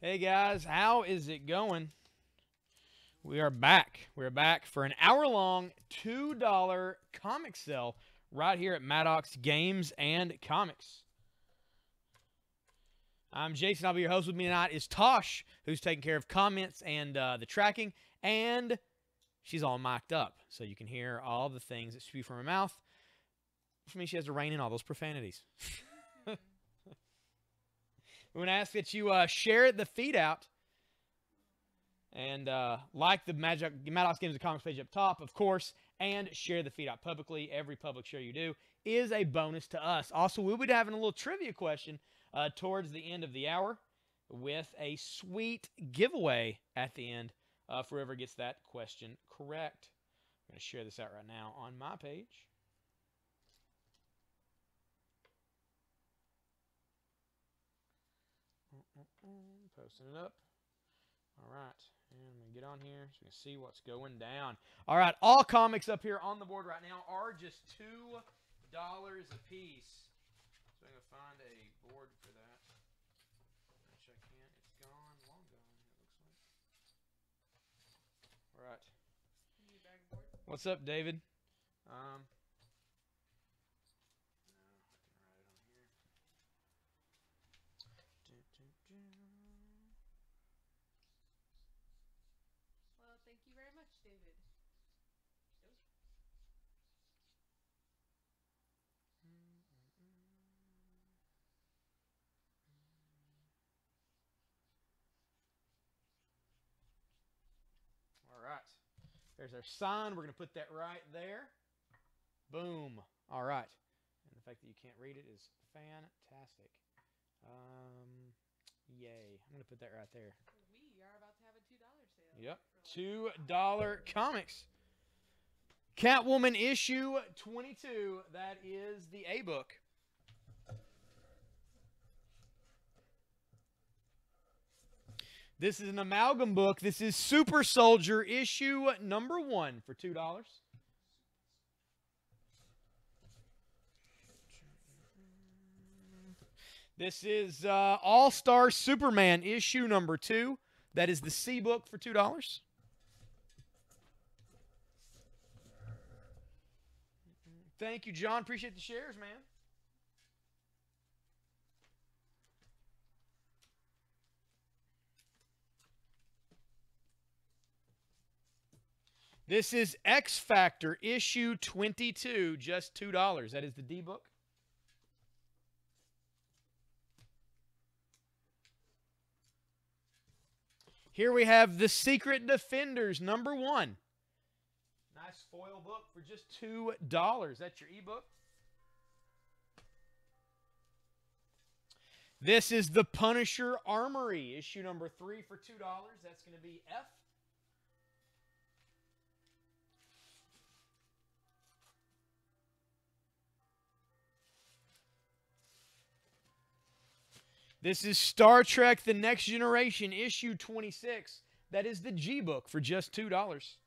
Hey guys, how is it going? We are back. We're back for an hour-long $2 comic sale right here at Maddox Games and Comics. I'm Jason. I'll be your host. With me tonight is Tosh, who's taking care of comments and the tracking, and she's all mic'd up, so you can hear all the things that spew from her mouth. For me, she has to rein in all those profanities. We want to ask that you share the feed out and like the Maddox Games and Comics page up top, of course, and share the feed out publicly. Every public share you do is a bonus to us. Also, we'll be having a little trivia question towards the end of the hour with a sweet giveaway at the end for whoever gets that question correct. I'm going to share this out right now on my page. Posting it up. All right. And I'm going to get on here so we can see what's going down. All right. All comics up here on the board right now are just $2 a piece. So I'm going to find a board for that. Which I can't. It's gone. Long gone, it looks like. All right. What's up, David? Well, thank you very much, David. All right. There's our sign. We're going to put that right there. Boom. All right. And the fact that you can't read it is fantastic. Yay. I'm going to put that right there. We are about to have a $2 sale. Yep. $2 comics. Catwoman issue 22. That is the A book. This is an amalgam book. This is Super Soldier issue number 1 for $2. This is All-Star Superman issue number 2. That is the C book for $2. Thank you, John. Appreciate the shares, man. This is X Factor issue 22, just $2. That is the D book. Here we have The Secret Defenders, number 1. Nice foil book for just $2. That's your ebook. This is The Punisher Armory, issue number 3 for $2. That's going to be F. This is Star Trek The Next Generation, issue 26. That is the G book for just $2. A2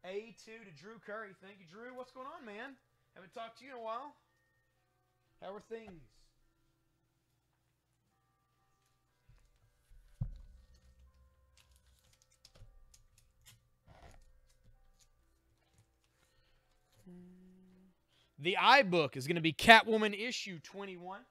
to Drew Curry. Thank you, Drew. What's going on, man? Haven't talked to you in a while. How are things? The I book is going to be Catwoman issue 21.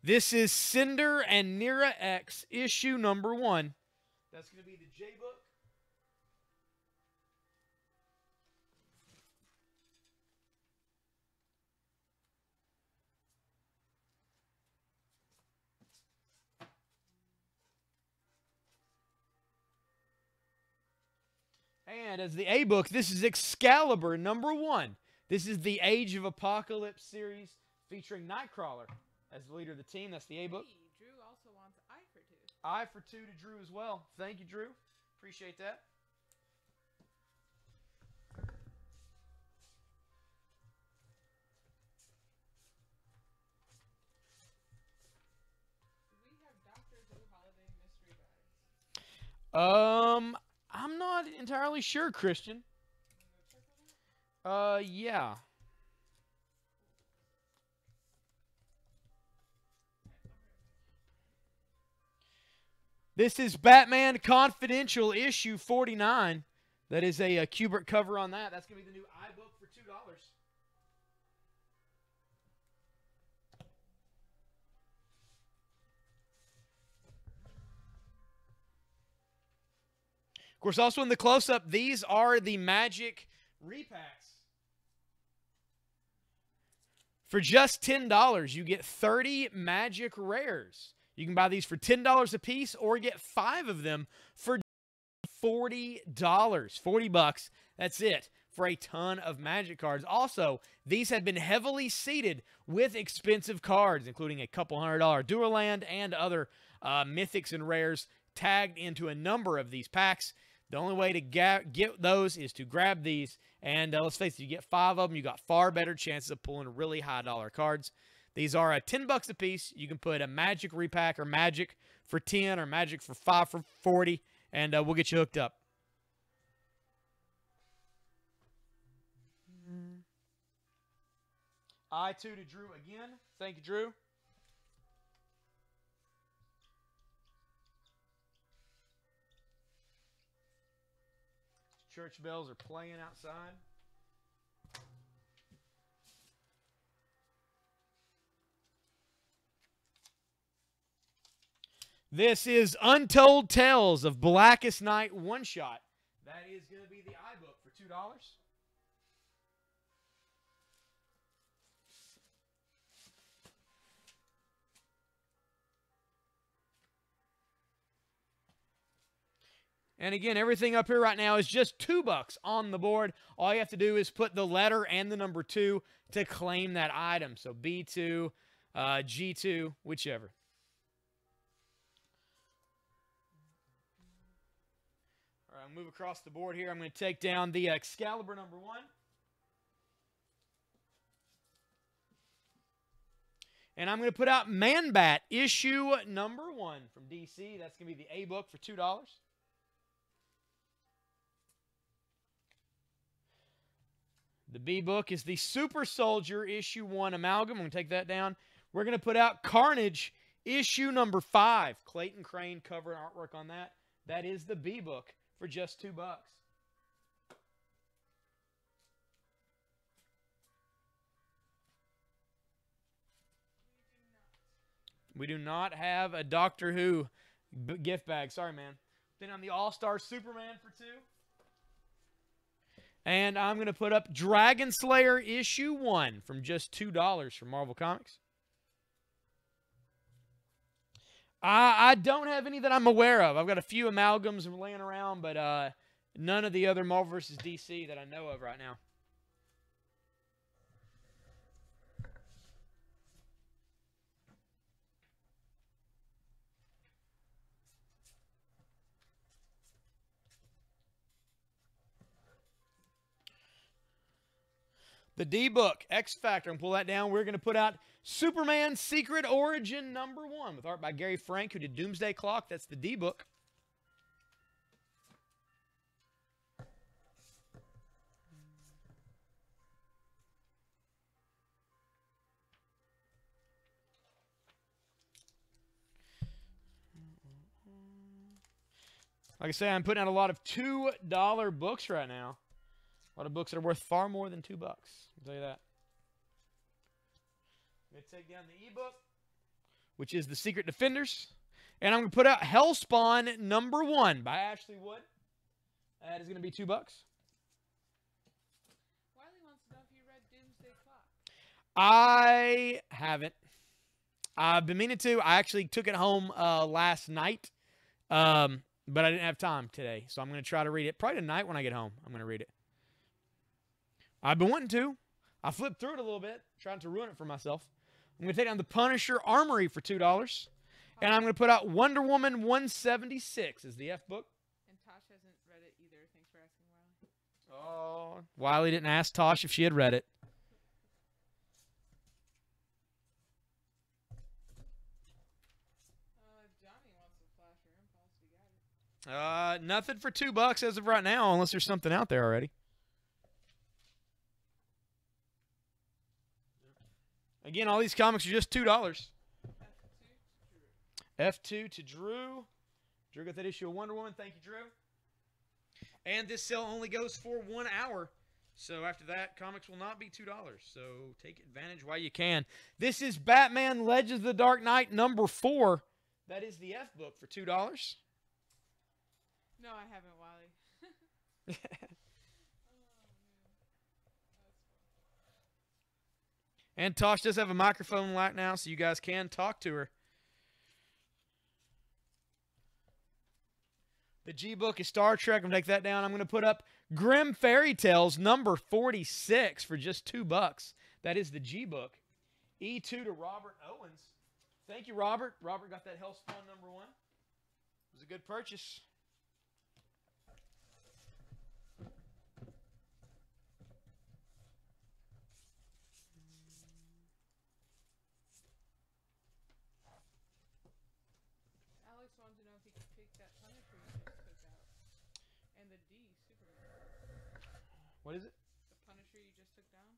This is Cinder and Nira X, issue number 1. That's going to be the J book. And as the A book, this is Excalibur number 1. This is the Age of Apocalypse series featuring Nightcrawler as the leader of the team. That's the A book. Hey, Drew also wants I for 2. I for 2 to Drew as well. Thank you, Drew. Appreciate that. Do we have Doctor Who holiday mystery bags? I'm not entirely sure, Christian. Yeah. This is Batman Confidential issue 49. That is a Kubert cover on that. That's going to be the new iBook for $2. Of course, also in the close-up, these are the Magic repacks. For just $10, you get 30 Magic Rares. You can buy these for $10 a piece or get 5 of them for $40. $40. That's it for a ton of Magic cards. Also, these have been heavily seeded with expensive cards, including a couple $100 Dual-Land and other mythics and rares tagged into a number of these packs. The only way to get those is to grab these. And let's face it, you get 5 of them, you got far better chances of pulling really high dollar cards. These are $10 a piece. You can put a Magic repack or Magic for 10 or Magic for 5 for 40, and we'll get you hooked up. I2 to Drew again. Thank you, Drew. Church bells are playing outside. This is Untold Tales of Blackest Night one-shot. That is going to be the iBook for $2. And again, everything up here right now is just $2 on the board. All you have to do is put the letter and the number 2 to claim that item. So B2, G2, whichever. All right, I'll move across the board here. I'm going to take down the Excalibur number 1. And I'm going to put out Man-Bat issue number 1 from DC. That's going to be the A book for $2. The B book is the Super Soldier issue 1 amalgam. I'm going to take that down. We're going to put out Carnage issue number 5. Clayton Crane cover and artwork on that. That is the B book for just $2. We do not have a Doctor Who gift bag. Sorry, man. Then on the All-Star Superman for $2. And I'm going to put up Dragon Slayer issue 1 from just $2 from Marvel Comics. I don't have any that I'm aware of. I've got a few amalgams laying around, but none of the other Marvel vs. DC that I know of right now. The D book, X Factor. I'm going to pull that down. We're going to put out Superman Secret Origin number 1 with art by Gary Frank, who did Doomsday Clock. That's the D book. Like I say, I'm putting out a lot of $2 books right now. A lot of books that are worth far more than $2. I'll tell you that. I'm going to take down the ebook, which is The Secret Defenders. And I'm going to put out Hellspawn number 1 by Ashley Wood. That is going to be $2. Wiley wants to know if you read Doomsday Clock. I haven't. I've been meaning to. I actually took it home last night, but I didn't have time today. So I'm going to try to read it. Probably tonight when I get home, I'm going to read it. I've been wanting to. I flipped through it a little bit, trying to ruin it for myself. I'm going to take down the Punisher Armory for $2. And I'm going to put out Wonder Woman 176 as the F book. And Tosh hasn't read it either. Thanks for asking, Wiley. Oh, Wiley didn't ask Tosh if she had read it. If Johnny wants to flash or impulse, we got it. Nothing for $2 as of right now, unless there's something out there already. Again, all these comics are just $2. F2 to Drew. Drew got that issue of Wonder Woman. Thank you, Drew. And this sale only goes for 1 hour. So after that, comics will not be $2. So take advantage while you can. This is Batman Legends of the Dark Knight number 4. That is the F book for $2. No, I haven't, Wally. And Tosh does have a microphone right now, so you guys can talk to her. The G book is Star Trek. I'm going to take that down. I'm going to put up Grimm Fairy Tales number 46 for just $2. That is the G book. E2 to Robert Owens. Thank you, Robert. Robert got that Hellspawn number 1. It was a good purchase. Alex wanted to know if he could pick that Punisher you just took out. And the D, Superman. What is it? The Punisher you just took down.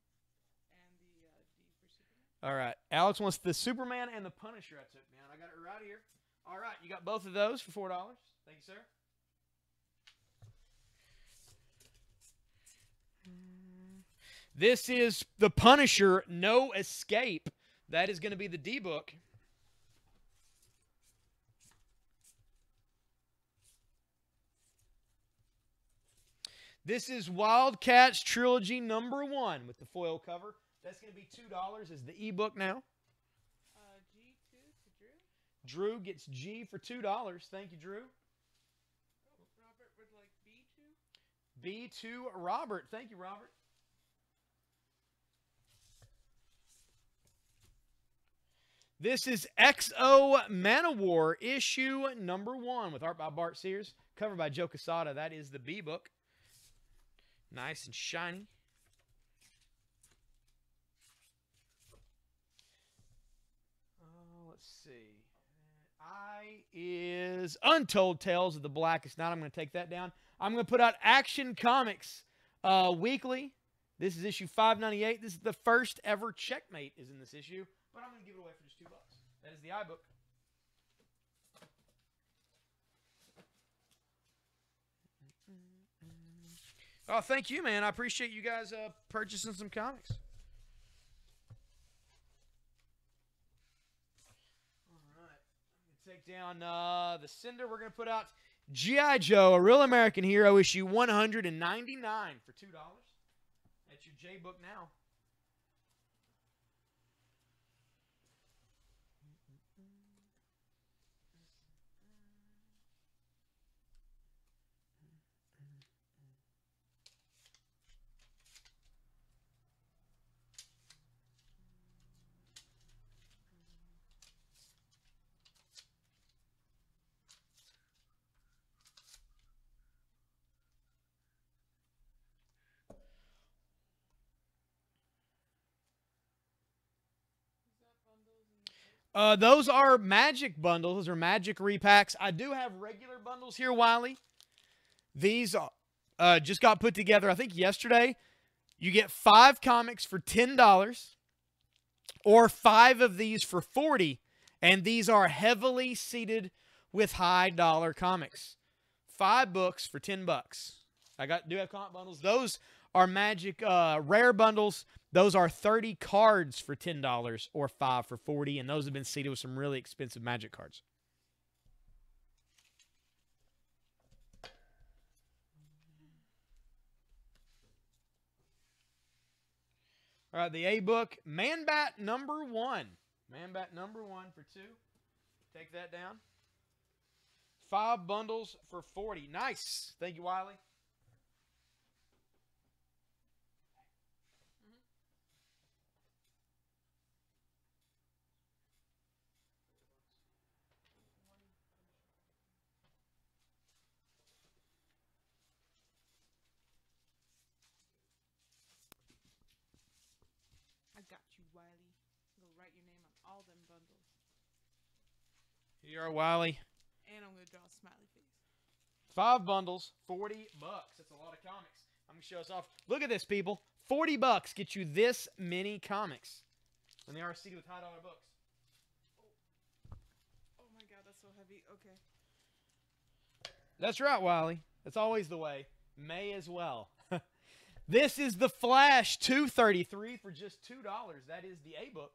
And the D for Superman. All right. Alex wants the Superman and the Punisher I took down. I got it right here. All right. You got both of those for $4. Thank you, sir. This is the Punisher No Escape. That is going to be the D book. This is Wildcats Trilogy number 1 with the foil cover. That's going to be $2 as the ebook now. G2 to Drew. Drew gets G for $2. Thank you, Drew. Robert would like B2. B2 Robert. Thank you, Robert. This is XO Manowar issue number 1 with art by Bart Sears, cover by Joe Quesada. That is the B book. Nice and shiny. Let's see. I is Untold Tales of the Blackest Night. I'm going to take that down. I'm going to put out Action Comics weekly. This is issue 598. This is the first ever Checkmate is in this issue, but I'm going to give it away for just $2. That is the iBook. Oh, thank you, man. I appreciate you guys purchasing some comics. All right. I'm going to take down the Cinder. We're going to put out G.I. Joe, A Real American Hero, issue 199 for $2. That's your J book now. Those are magic bundles. Those are magic repacks. I do have regular bundles here, Wiley. These just got put together, I think, yesterday. You get 5 comics for $10 or 5 of these for $40. And these are heavily seated with high dollar comics. 5 books for $10. I do have comic bundles. Those are magic rare bundles. Those are 30 cards for $10 or 5 for $40, and those have been seeded with some really expensive magic cards. All right, the A book, Man-Bat number 1. Man-Bat number 1 for $2. Take that down. 5 bundles for $40. Nice. Thank you, Wiley. I got you, Wiley. I'm going to write your name on all them bundles. Here you are, Wiley. And I'm going to draw a smiley face. 5 bundles, $40. That's a lot of comics. I'm going to show us off. Look at this, people. $40 gets you this many comics. And they are seated with high dollar books. Oh my god, that's so heavy. Okay. That's right, Wiley. That's always the way. May as well. This is the Flash 233 for just $2. That is the A book.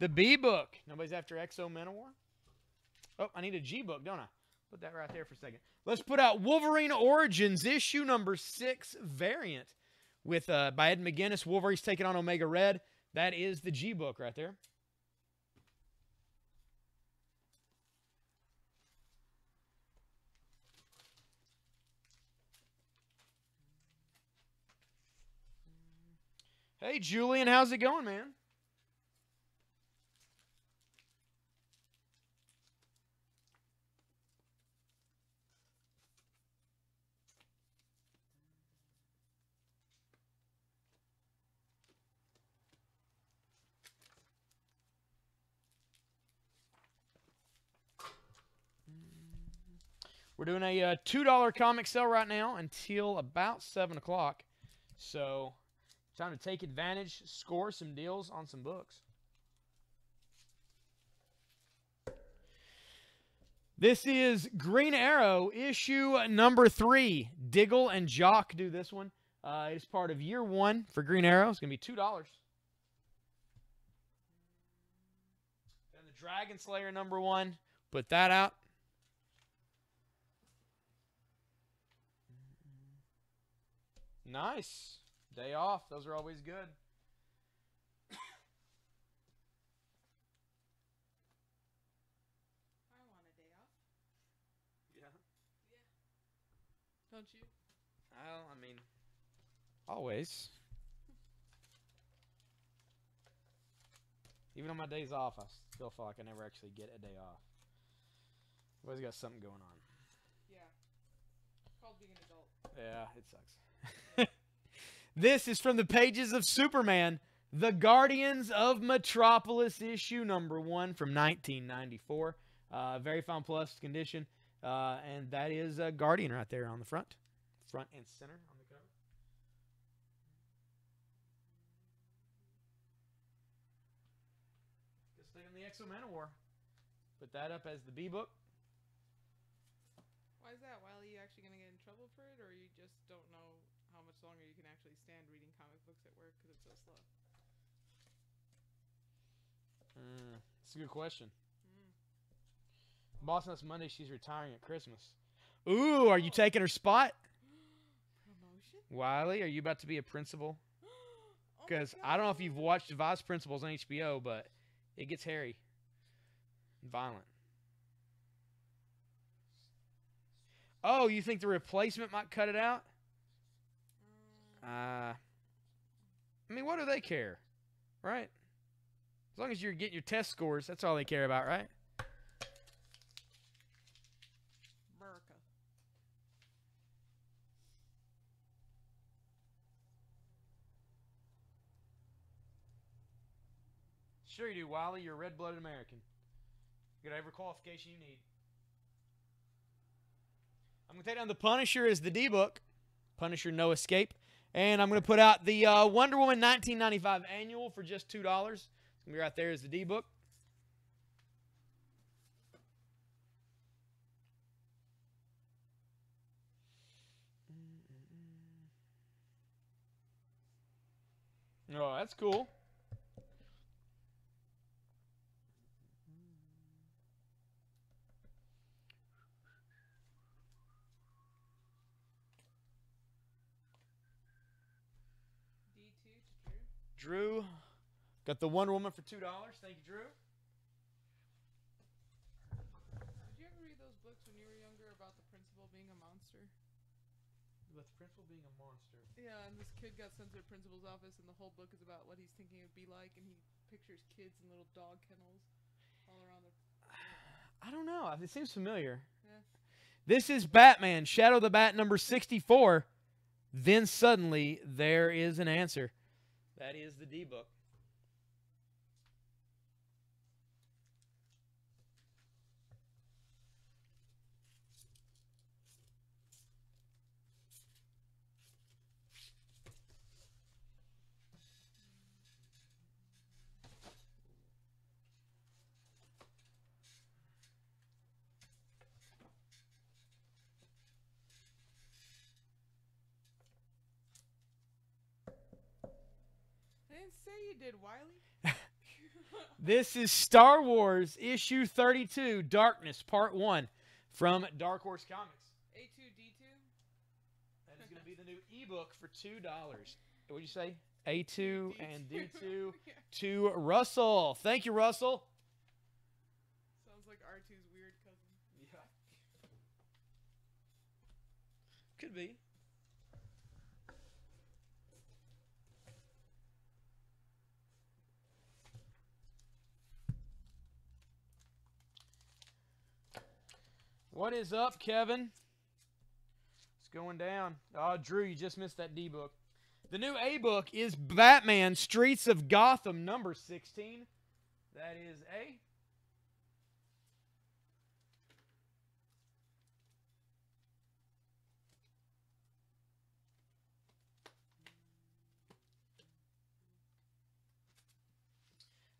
The B book. Nobody's after Exo Manowar? Oh, I need a G book, don't I? Put that right there for a second. Let's put out Wolverine Origins, issue number 6 variant. With by Ed McGuinness, Wolverine's taking on Omega Red. That is the G book right there. Hey, Julian, how's it going, man? We're doing a $2 comic sale right now until about 7 o'clock. So, time to take advantage, score some deals on some books. This is Green Arrow, issue number 3. Diggle and Jock do this one. It is part of year 1 for Green Arrow. It's going to be $2. Then the Dragon Slayer number 1. Put that out. Nice. Day off. Those are always good. I want a day off. Yeah. Don't you? Well, I mean, always. Even on my days off, I still feel like I never actually get a day off. I've always got something going on. Yeah. It's called being an adult. Yeah, it sucks. This is from the pages of Superman, The Guardians of Metropolis, issue number 1 from 1994. Very fine plus condition. And that is a Guardian right there on the front. Front and center on the cover. Let's stick on the Exo Manowar. Put that up as the B book. Why is that? Why are you actually going to get in trouble for it? Or you just don't know how much longer you can actually stand reading comic books at work because it's so slow? That's a good question. Boss knows Monday she's retiring at Christmas. Ooh, are you taking her spot? Promotion? Wiley, are you about to be a principal? Oh my Because I don't know if God. you've watched Vice Principals on HBO, but it gets hairy and violent. Oh, you think the replacement might cut it out? I mean, what do they care? Right? As long as you're getting your test scores, that's all they care about, right? America. Sure you do, Wiley. You're a red-blooded American. You got every qualification you need. I'm going to take down the Punisher as the D book. Punisher No Escape. And I'm going to put out the Wonder Woman 1995 annual for just $2. It's going to be right there as the D book. Oh, that's cool. D2 to Drew. Drew. Got the Wonder Woman for $2. Thank you, Drew. Did you ever read those books when you were younger about the principal being a monster? About the principal being a monster. Yeah, and this kid got sent to the principal's office, and the whole book is about what he's thinking it would be like, and he pictures kids in little dog kennels all around the. I don't know. It seems familiar. Yeah. This is Batman, Shadow the Bat number 64. Then suddenly there is an answer. That is the D book. I didn't say you did, Wiley. This is Star Wars issue 32, Darkness, part 1, from Dark Horse Comics. A2D2? That is going to be the new ebook for $2. What did you say? A2 and D2 Yeah. to Russell. Thank you, Russell. Sounds like R2's weird cousin. Yeah. Could be. What is up, Kevin? It's going down. Oh, Drew, you just missed that D book. The new A book is Batman Streets of Gotham number 16. That is A.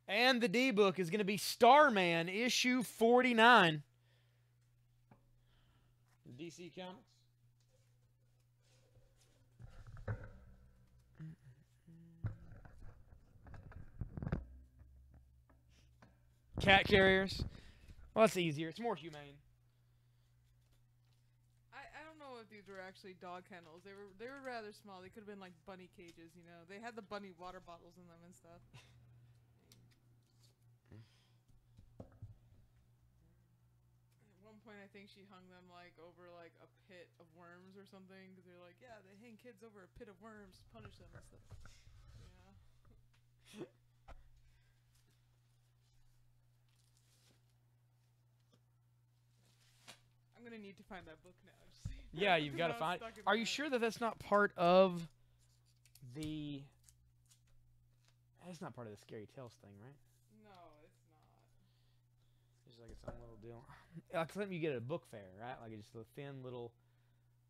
And the D book is going to be Starman issue 49. DC Comics. Cat carriers. Well, that's easier. It's more humane. I don't know if these were actually dog kennels. They were rather small. They could have been like bunny cages, you know. They had the bunny water bottles in them and stuff. At one point, I think she hung them like over like a pit of worms or something. Because they're like, yeah, they hang kids over a pit of worms to punish them and stuff. Yeah. I'm gonna need to find that book now. Just so you know, Yeah, you've got to now find it's it. stuck in Are my you head. sure that that's not part of the... That's not part of the Scary Tales thing, right? No, it's not. It's like its own little deal. Like something you get at a book fair, right? Like just a thin little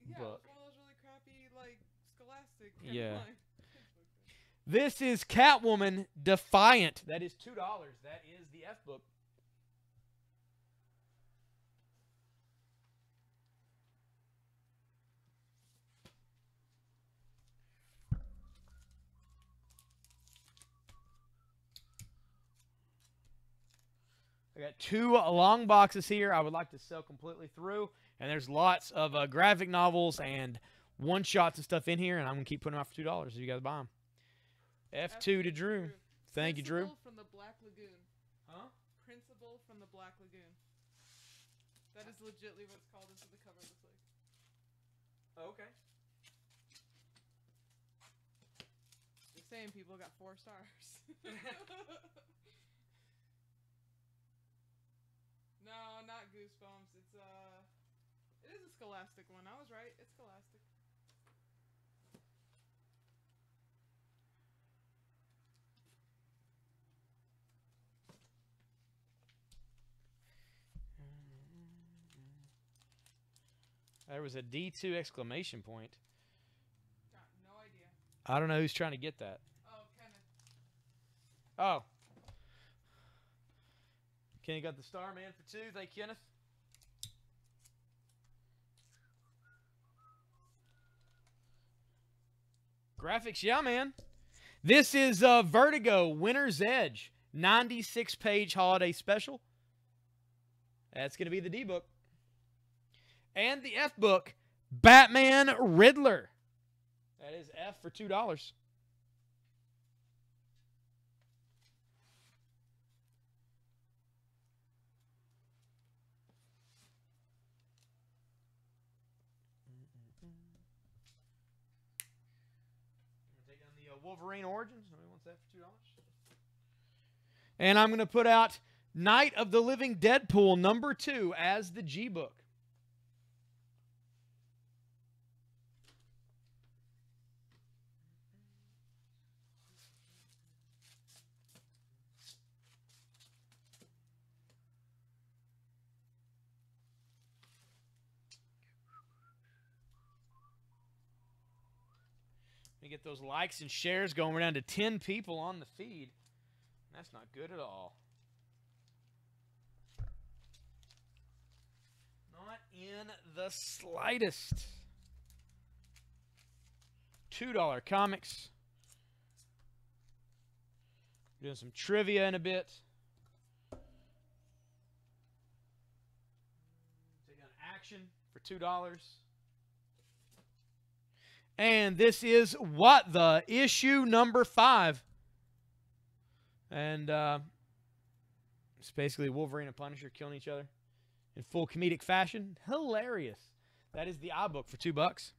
Yeah, book. it's one of those really crappy, like, Scholastic kind Yeah. of like kids book things. This is Catwoman Defiant. That is $2. That is the F book. I got 2 long boxes here I would like to sell completely through. And there's lots of graphic novels and one-shots and stuff in here. And I'm going to keep putting them out for $2 if you guys buy them. F2 to Drew. Thank you, Drew. Principal from the Black Lagoon. Huh? Principal from the Black Lagoon. That is legitly what's called. This is the cover looks like. Oh, okay. Just saying, people got 4 stars. No, not Goosebumps. It is a Scholastic one. I was right. It's Scholastic. There was a D2 exclamation point. Got no idea. I don't know who's trying to get that. Oh, Kenneth. Oh. Kenny got the Starman for 2. Thank you, Kenneth. Graphics, yeah, man. This is Vertigo Winter's Edge 96-page holiday special. That's going to be the D book. And the F book, Batman Riddler. That is F for $2. Take on the Wolverine Origins. Nobody wants that for $2. And I'm going to put out Night of the Living Deadpool #2 as the G book. We get those likes and shares going. We're down to 10 people on the feed. That's not good at all. Not in the slightest. $2 comics. Doing some trivia in a bit. Taking on action for $2. And this is What the issue #5. And it's basically Wolverine and Punisher killing each other in full comedic fashion. Hilarious. That is the iBook for $2.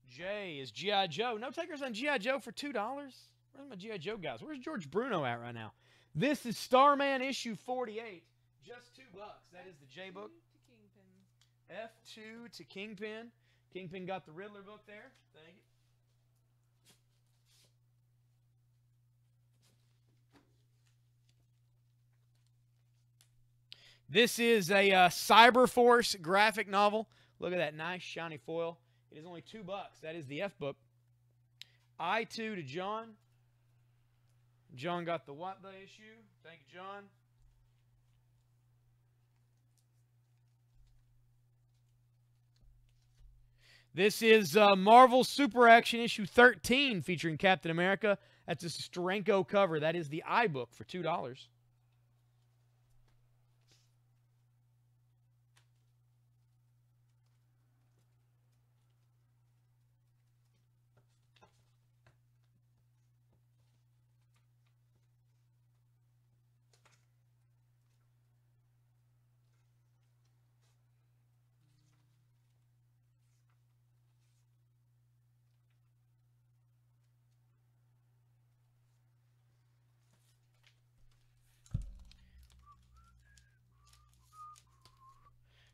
J is G.I. Joe. No takers on G.I. Joe for $2. Where's my G.I. Joe guys? Where's George Bruno at right now? This is Starman issue 48. Just $2. That is the J book. F2 to Kingpin. Kingpin got the Riddler book there. Thank you. This is a Cyberforce graphic novel. Look at that nice shiny foil. It is only $2. That is the F book. I2 to John. John got the What the issue. Thank you, John. This is Marvel Super Action issue 13 featuring Captain America. That's a Steranko cover. That is the iBook for $2.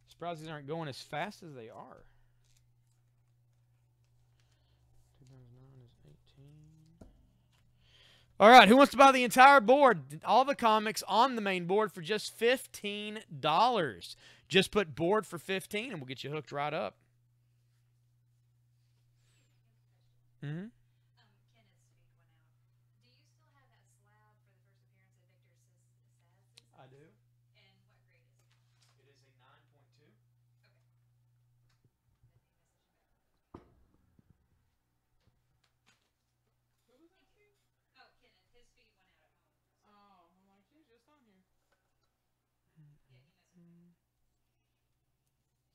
Surprised these aren't going as fast as they are. 2009 is 18. All right, who wants to buy the entire board? All the comics on the main board for just $15. Just put board for $15 and we'll get you hooked right up. Mm-hmm. I do. And what grade is it? It is a 9.2. Who was asking? Oh, Kenneth. His feed went out at home. Oh, I'm like, she's just on here. Yeah, he messaged me.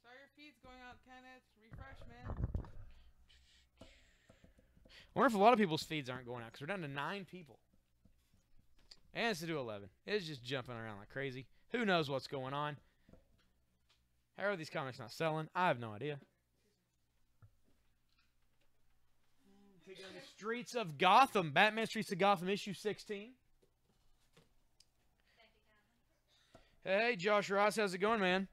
Sorry, your feed's going out, Kenneth. Refresh, man. I wonder if a lot of people's feeds aren't going out because we're down to 9 people. And it's to do 11. It's just jumping around like crazy. Who knows what's going on? How are these comics not selling? I have no idea. Taking on the Streets of Gotham. Batman Streets of Gotham issue 16. Hey, Josh Ross. How's it going, man?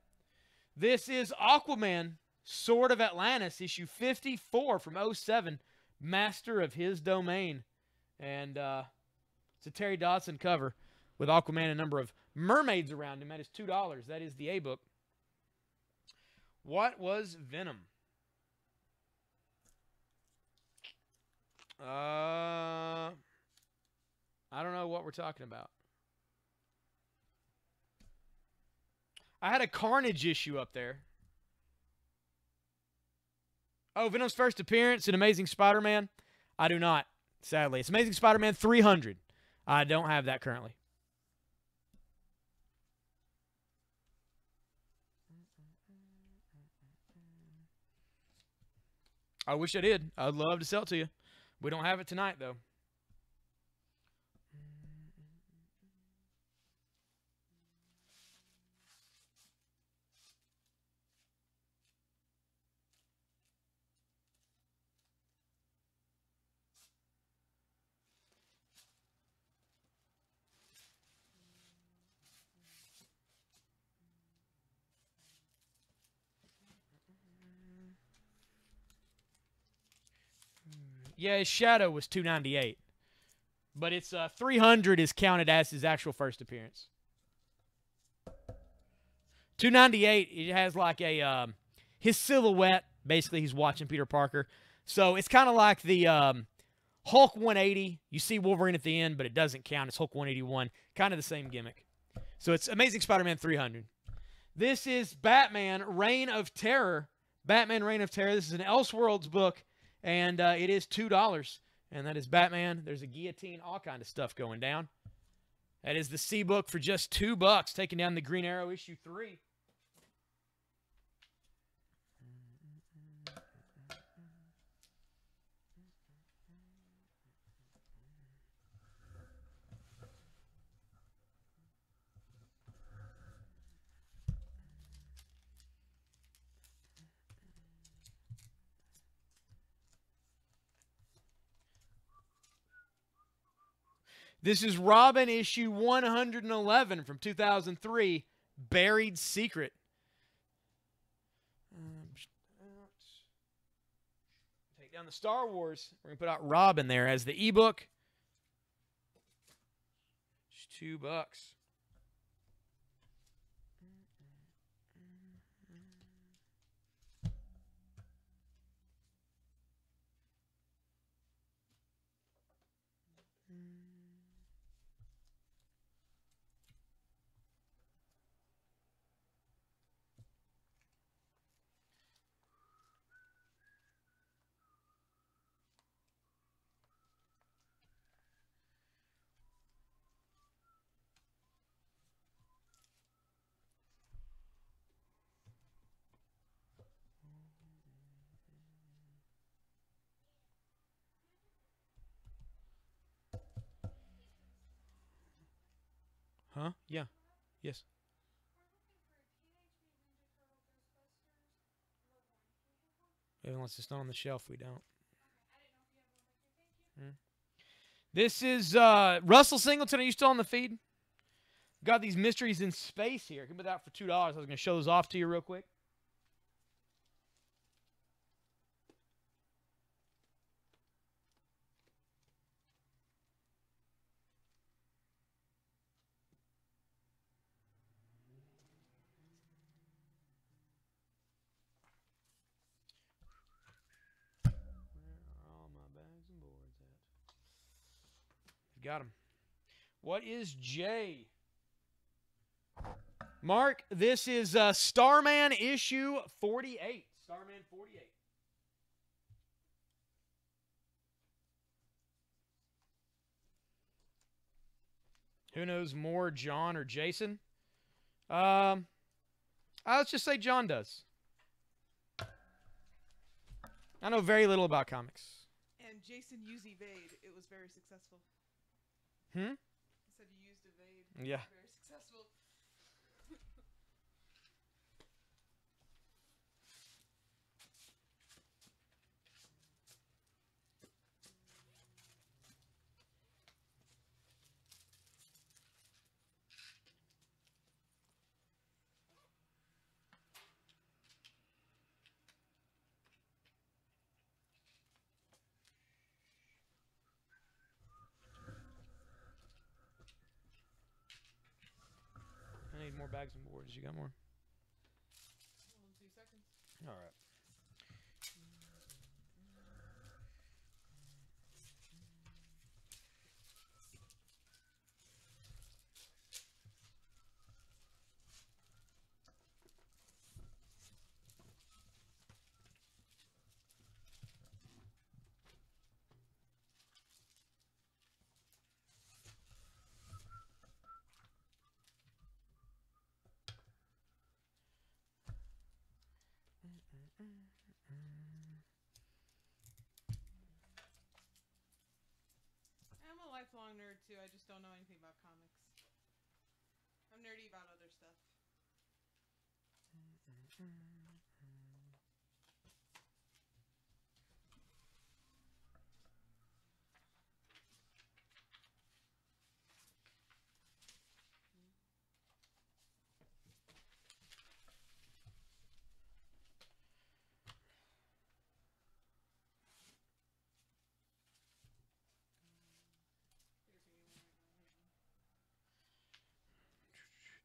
This is Aquaman, Sword of Atlantis, issue 54 from 07. Master of His Domain. And it's a Terry Dodson cover with Aquaman and a number of mermaids around him. That is $2. That is the A book. What was Venom? I don't know what we're talking about. I had a Carnage issue up there. Oh, Venom's first appearance in Amazing Spider-Man? I do not, sadly. It's Amazing Spider-Man 300. I don't have that currently. I wish I did. I'd love to sell it to you. We don't have it tonight, though. Yeah, his shadow was 298. But it's 300 is counted as his actual first appearance. 298, it has like a his silhouette. Basically, he's watching Peter Parker. So it's kind of like the Hulk 180. You see Wolverine at the end, but it doesn't count. It's Hulk 181. Kind of the same gimmick. So it's Amazing Spider-Man 300. This is Batman Reign of Terror. Batman Reign of Terror. This is an Elseworlds book, and it is $2. And that is Batman. There's a guillotine, all kind of stuff going down. That is the C book for just $2, taking down the Green Arrow issue 3. This is Robin issue 111 from 2003, Buried Secret. Take down the Star Wars. We're going to put out Robin there as the ebook. Just $2. Huh? Yeah. Yes. Unless it's not on the shelf, we don't. This is Russell Singleton. Are you still on the feed? Got these mysteries in space here. Can put that for $2. I was going to show those off to you real quick. Got him. What is J? Mark, this is Starman issue 48. Starman 48. Who knows more, John or Jason? Let's just say John does. I know very little about comics. And Jason used Evade. It was very successful. Hmm? He said he used Evade. Yeah. Very successful. I need more bags and boards. You got more? 2 seconds. All right. I'm a lifelong nerd too. I just don't know anything about comics. I'm nerdy about other stuff.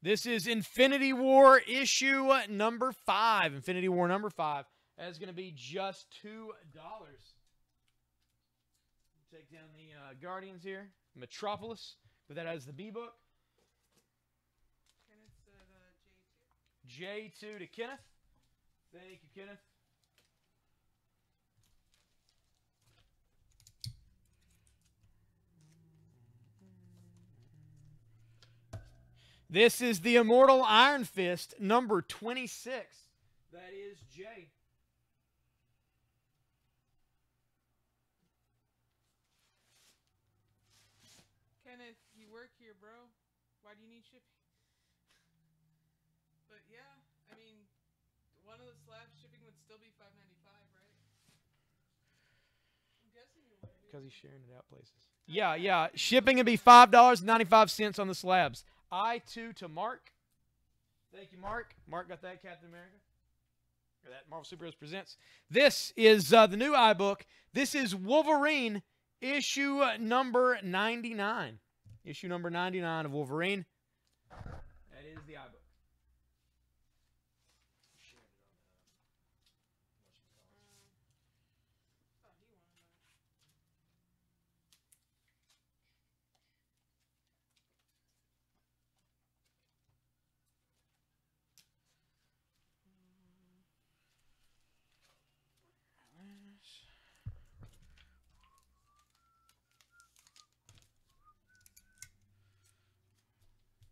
This is Infinity War issue number 5. Infinity War number 5. That is going to be just $2. Take down the Guardians here. Metropolis. But that has the B book. Kenneth said J2 to Kenneth. Thank you, Kenneth. This is the Immortal Iron Fist, number 26. That is J. Kenneth, you work here, bro. Why do you need shipping? But yeah, I mean, one of the slabs shipping would still be $5.95, right? I'm guessing you would. Because he's sharing it out places. Yeah. Shipping would be $5.95 on the slabs. I2 to Mark. Thank you, Mark. Mark got that, Captain America. Or that Marvel Superheroes Presents. This is the new iBook. This is Wolverine, issue number 99. Issue number 99 of Wolverine. That is the iBook.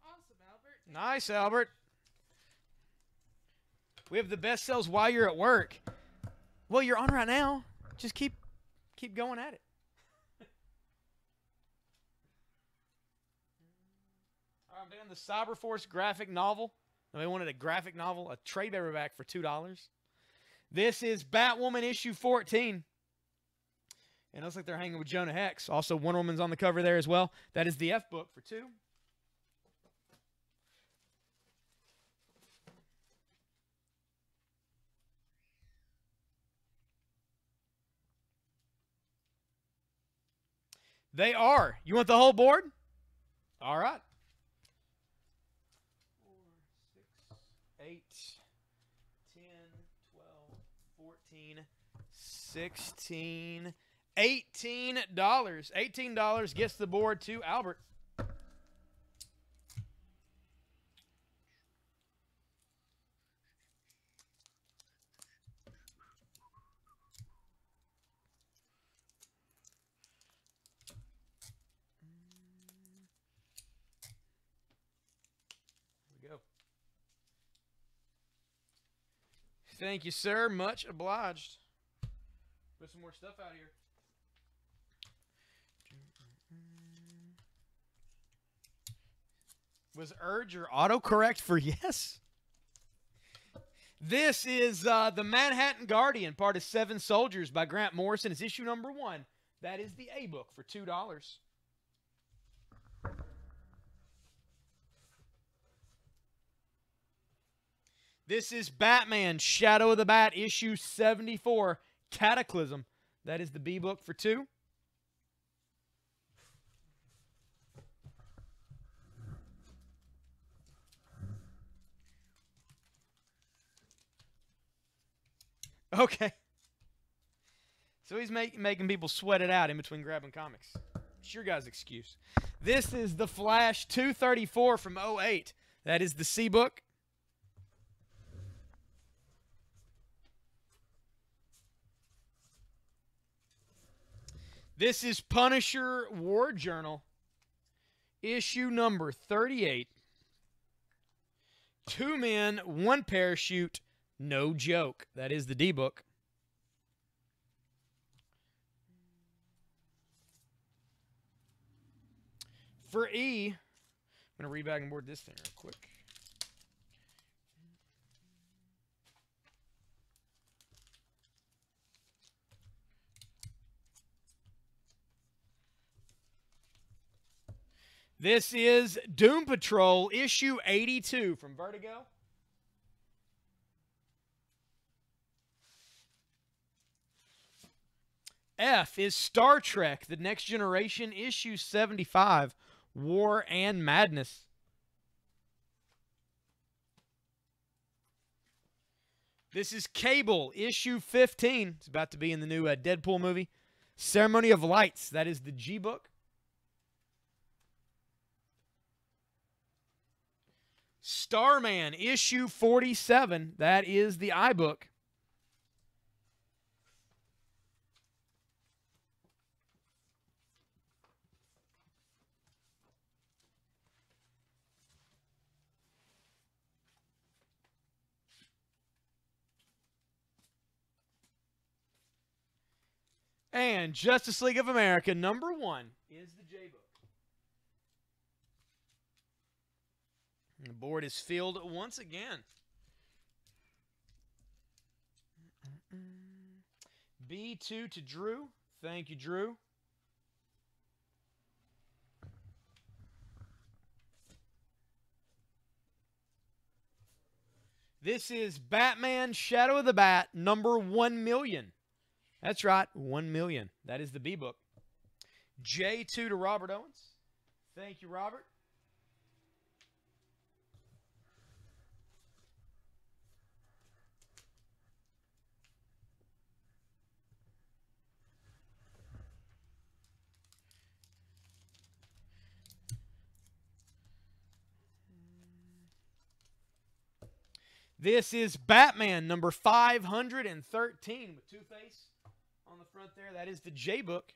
Awesome, Albert. Nice, Albert. We have the best sales while you're at work. Well, you're on right now. Just keep going at it. All right, I'm doing the Cyberforce graphic novel. They wanted a graphic novel, a trade paperback for $2. This is Batwoman issue 14. And it looks like they're hanging with Jonah Hex. Also, Wonder Woman's on the cover there as well. That is the F book for $2. They are. You want the whole board? All right. 4, 6, 8, 10, 12, 14, 16, $18. $18 gets the board to Albert. Thank you, sir. Much obliged. Put some more stuff out here. Was Urge or autocorrect for yes? This is the Manhattan Guardian, part of Seven Soldiers by Grant Morrison. It's issue number 1. That is the A book for $2. This is Batman, Shadow of the Bat, issue 74, Cataclysm. That is the B book for $2. Okay. So he's making people sweat it out in between grabbing comics. It's your guys' excuse. This is The Flash 234 from 08. That is the C book. This is Punisher War Journal, issue number 38. 2 men, 1 parachute, no joke. That is the D book. For E, I'm going to read back and board this thing real quick. This is Doom Patrol, issue 82 from Vertigo. F is Star Trek, The Next Generation, issue 75, War and Madness. This is Cable, issue 15. It's about to be in the new Deadpool movie. Ceremony of Lights. That is the G book. Starman, issue 47. That is the I book. And Justice League of America, number 1, is the J book. And the board is filled once again. B2 to Drew. Thank you, Drew. This is Batman Shadow of the Bat, number 1 million. That's right, 1 million. That is the B book. J2 to Robert Owens. Thank you, Robert. This is Batman number 513 with Two-Face on the front there. That is the J book.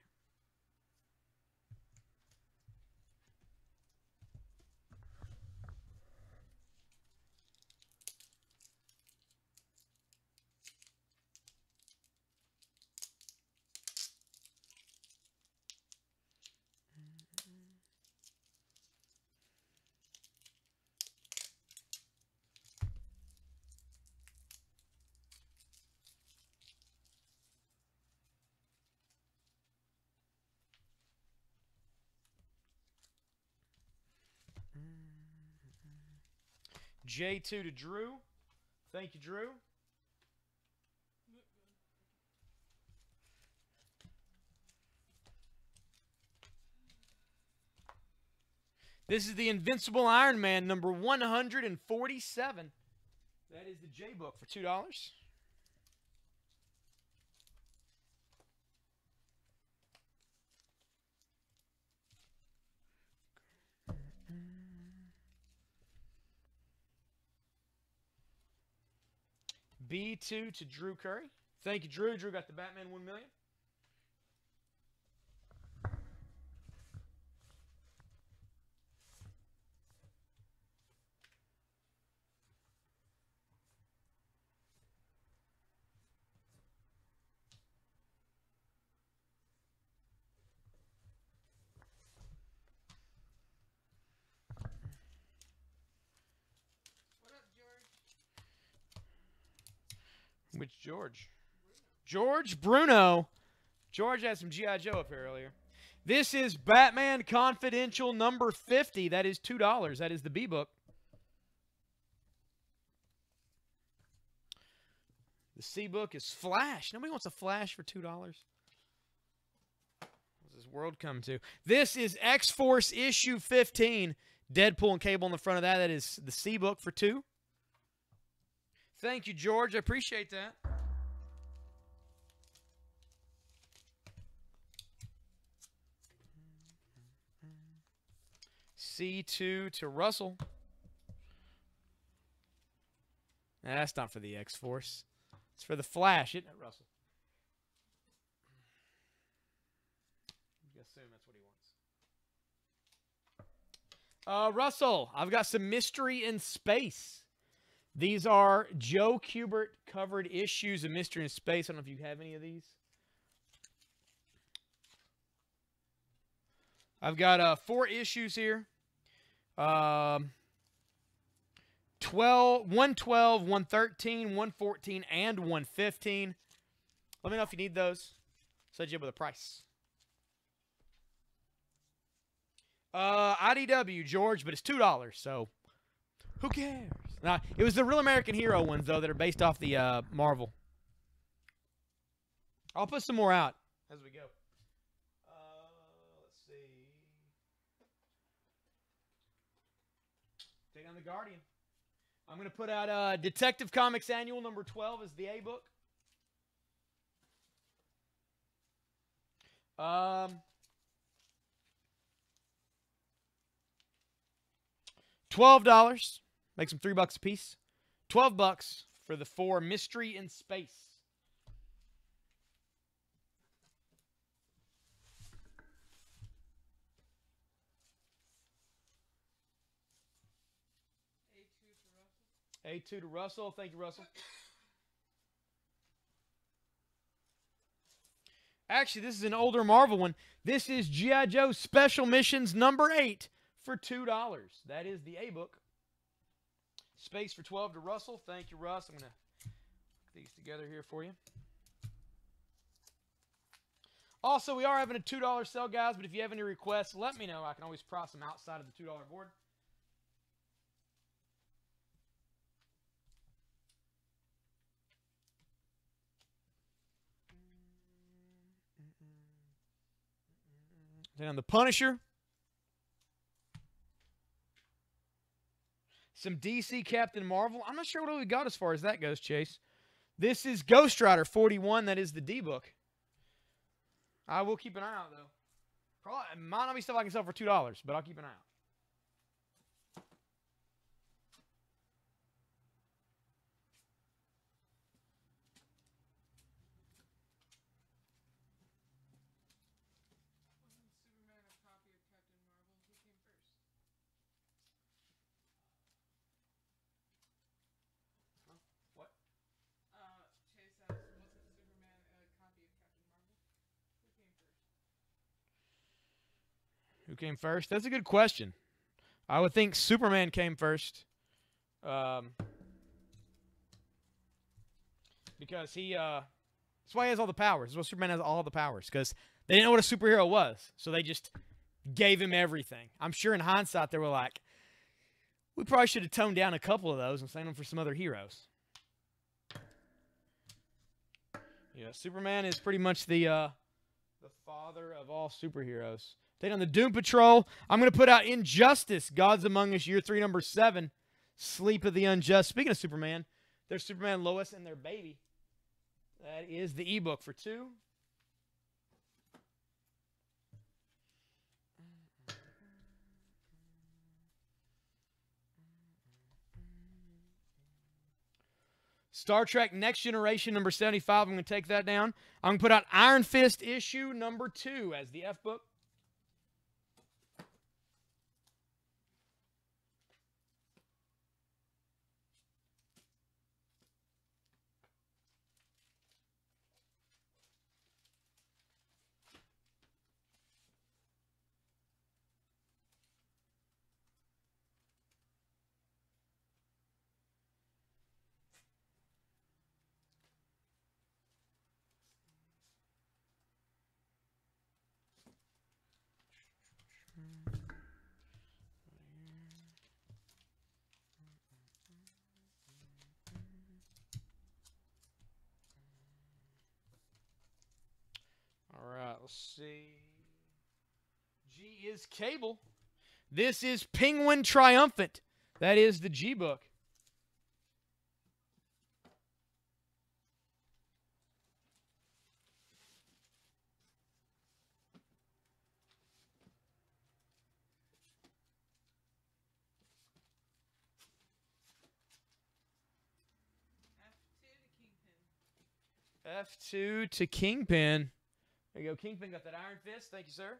J2 to Drew. Thank you, Drew. This is the Invincible Iron Man, number 147. That is the J book for $2. B2 to Drew Curry. Thank you, Drew. Drew got the Batman 1 million. Which George? George Bruno. George had some G.I. Joe up here earlier. This is Batman Confidential number 50. That is $2. That is the B book. The C book is Flash. Nobody wants a Flash for $2. What's this world come to? This is X-Force issue 15. Deadpool and Cable on the front of that. That is the C book for $2. Thank you, George. I appreciate that. C2 to Russell. Nah, that's not for the X-Force. It's for the Flash, isn't it, Russell? I assume that's what he wants. Russell, I've got some Mystery in Space. These are Joe Kubert covered issues of Mystery in Space. I don't know if you have any of these. I've got 4 issues here. 112, 113, 114, and 115. Let me know if you need those. Set you up with a price. IDW, George, but it's $2, so who cares? Now, it was the Real American Hero ones, though, that are based off the Marvel. I'll put some more out as we go. Let's see. Take on the Guardian. I'm going to put out Detective Comics Annual number 12 is the A book. $12 makes them $3 a piece. $12 for the 4 Mystery in Space. A2 to Russell. Thank you, Russell. Actually, this is an older Marvel one. This is G.I. Joe Special Missions number 8 for $2. That is the A book. Space for 12 to Russell. Thank you, Russ. I'm going to put these together here for you. Also, we are having a $2 sale, guys, but if you have any requests, let me know. I can always price them outside of the $2 board. Then the Punisher. Some DC Captain Marvel. I'm not sure what we got as far as that goes, Chase. This is Ghost Rider 41. That is the D book. I will keep an eye out, though. Probably, it might not be stuff I can sell for $2, but I'll keep an eye out. Who came first? That's a good question. I would think Superman came first. Because that's why he has all the powers. That's why Superman has all the powers. Because they didn't know what a superhero was. So they just gave him everything. I'm sure in hindsight they were like, we probably should have toned down a couple of those and saved them for some other heroes. Yeah, Superman is pretty much the father of all superheroes. Take on the Doom Patrol. I'm going to put out Injustice, Gods Among Us, Year 3, number 7, Sleep of the Unjust. Speaking of Superman, there's Superman, Lois, and their baby. That is the ebook for $2. Star Trek Next Generation, number 75. I'm going to take that down. I'm going to put out Iron Fist issue number 2 as the F book. All right, let's see. G is Cable. This is Penguin Triumphant. That is the G book. F2 to Kingpin. There you go. Kingpin got that Iron Fist. Thank you, sir.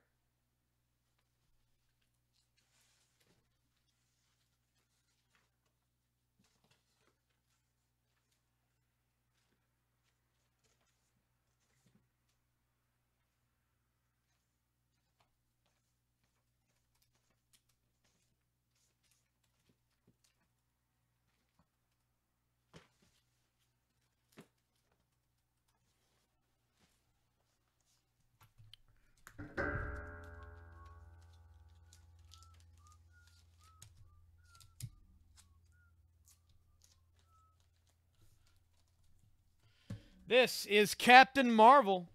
This is Captain Marvel,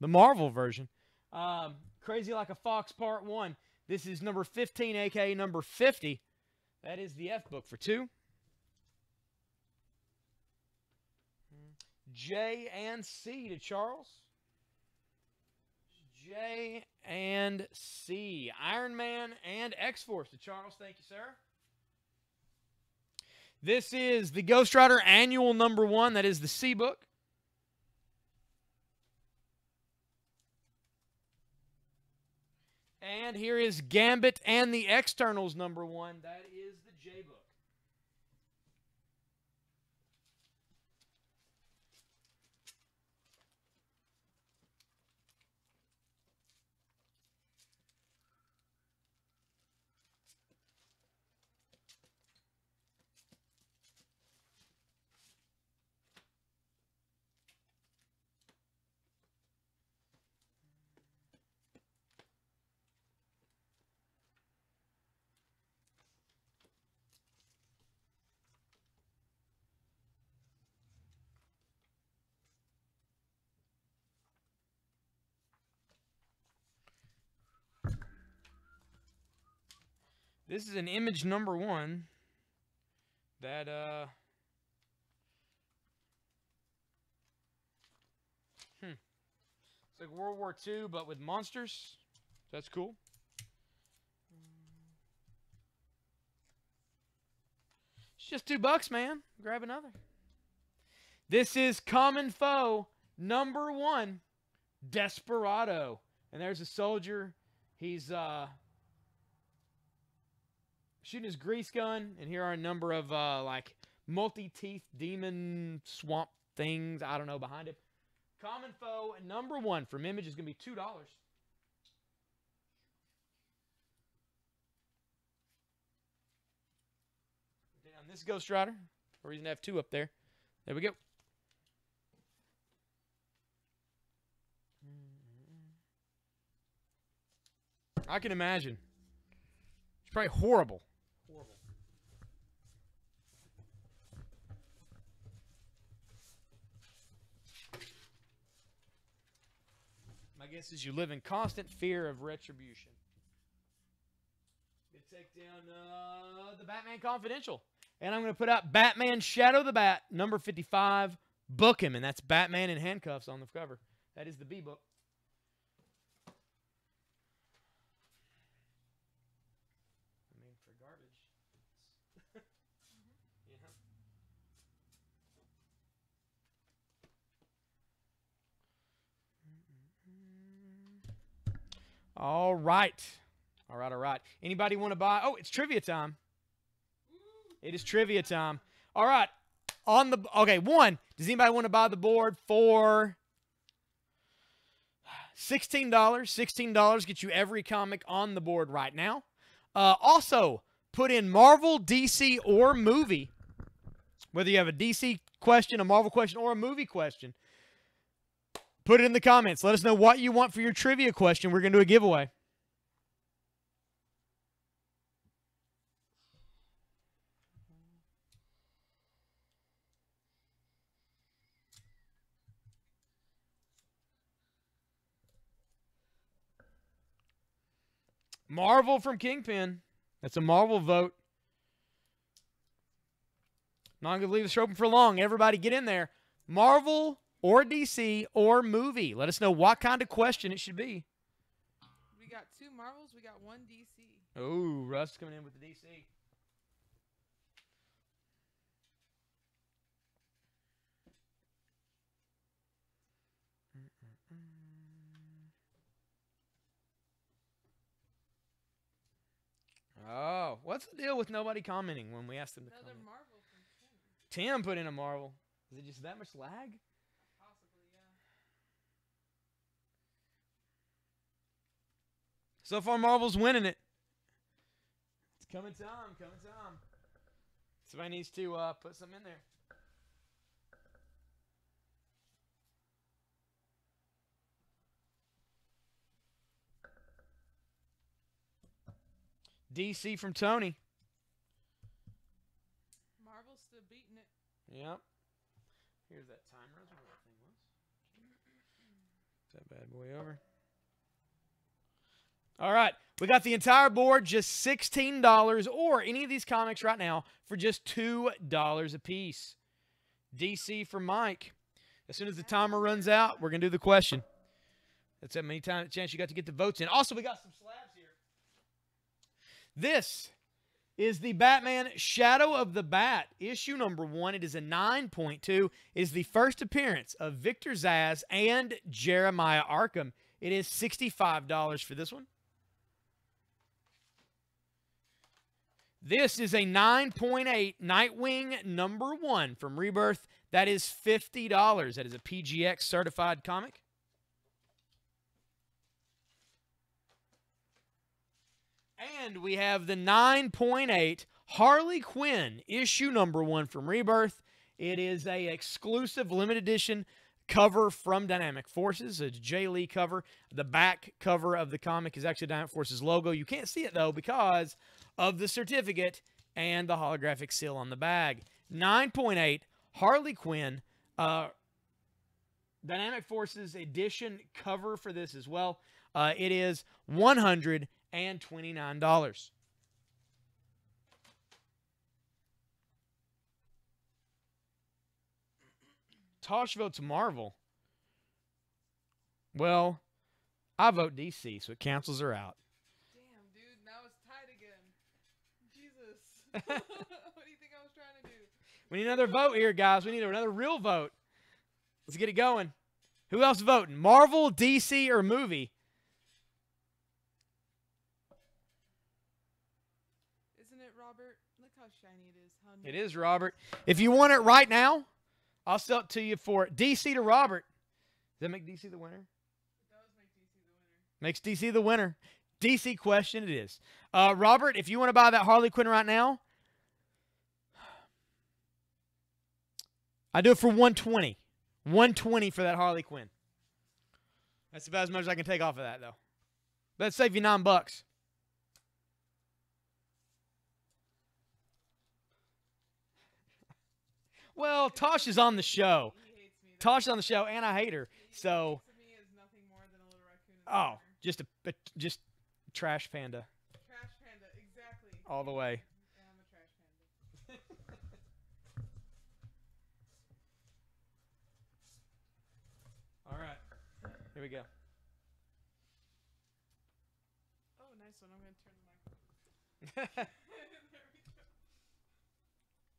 the Marvel version. Crazy Like a Fox Part 1. This is number 15, a.k.a. number 50. That is the F book for $2. J and C to Charles. J and C. Iron Man and X-Force to Charles. Thank you, sir. This is the Ghost Rider Annual #1. That is the C book. And here is Gambit and the Externals #1. That is the J book. This is an Image #1 that it's like World War II but with monsters. That's cool. It's just $2, man. Grab another. This is Common Foe #1, Desperado. And there's a soldier. He's shooting his grease gun, and here are a number of like multi-teeth demon swamp things. I don't know behind it. Common Foe #1 from Image is going to be $2. On this Ghost Rider, or he's going to have 2 up there. There we go. I can imagine. It's probably horrible. My guess is you live in constant fear of retribution. Going to take down the Batman Confidential. And I'm going to put out Batman Shadow the Bat, #55. Book him, and that's Batman in handcuffs on the cover. That is the B book. I mean, for garbage. Yeah. All right. All right, all right. Anybody want to buy? Oh, it's trivia time. It is trivia time. All right. Okay, one. Does anybody want to buy the board for $16? $16 gets you every comic on the board right now. Also, put in Marvel, DC, or movie. Whether you have a DC question, a Marvel question, or a movie question. Put it in the comments. Let us know what you want for your trivia question. We're going to do a giveaway. Marvel from Kingpin. That's a Marvel vote. Not going to leave this open for long. Everybody get in there. Marvel or DC or movie. Let us know what kind of question it should be. We got 2 Marvels. We got 1 DC. Oh, Russ coming in with the DC. Oh, what's the deal with nobody commenting when we ask them to Another comment? Marvel from Tim. Tim put in a Marvel. Is it just that much lag? Possibly, yeah. So far, Marvel's winning it. It's coming time, coming time. Somebody needs to put something in there. DC from Tony. Marvel's still beating it. Yep. Here's that timer. That's what that thing was. That bad boy over. All right. We got the entire board, just $16, or any of these comics right now for just $2 a piece. DC for Mike. As soon as the timer runs out, we're going to do the question. That's that many times chance you got to get the votes in. Also, we got some slabs here. This is the Batman Shadow of the Bat, issue number 1. It is a 9.2. It is the first appearance of Victor Zsasz and Jeremiah Arkham. It is $65 for this one. This is a 9.8 Nightwing number 1 from Rebirth. That is $50. That is a PGX certified comic. And we have the 9.8 Harley Quinn, issue number 1 from Rebirth. It is a exclusive limited edition cover from Dynamic Forces. It's a Jay Lee cover. The back cover of the comic is actually Dynamic Forces logo. You can't see it, though, because of the certificate and the holographic seal on the bag. 9.8 Harley Quinn, Dynamic Forces edition cover for this as well. It is $129. Tosh votes Marvel. Well, I vote DC, so it cancels her out. Damn, dude. Now it's tied again. Jesus. What do you think I was trying to do? We need another vote here, guys. We need another real vote. Let's get it going. Who else voting? Marvel, DC, or movie? Isn't it, Robert? Look how shiny it is. How It nice. is, Robert. If you want it right now, I'll sell it to you for DC to Robert. Does that make DC the winner? It does make DC the winner. Makes DC the winner. DC question it is. Robert, if you want to buy that Harley Quinn right now, I do it for $120. $120 for that Harley Quinn. That's about as much as I can take off of that, though. That'd save you $9. Well, Tosh is on the show. He hates me. Tosh is on the show, and I hate her. He So, thinks of me as nothing more than a little raccoon in the oh, corner. just trash panda Trash panda, exactly. all the way. And I'm a trash panda. All right. Here we go. Oh, nice one. I'm going to turn the mic on. There we go.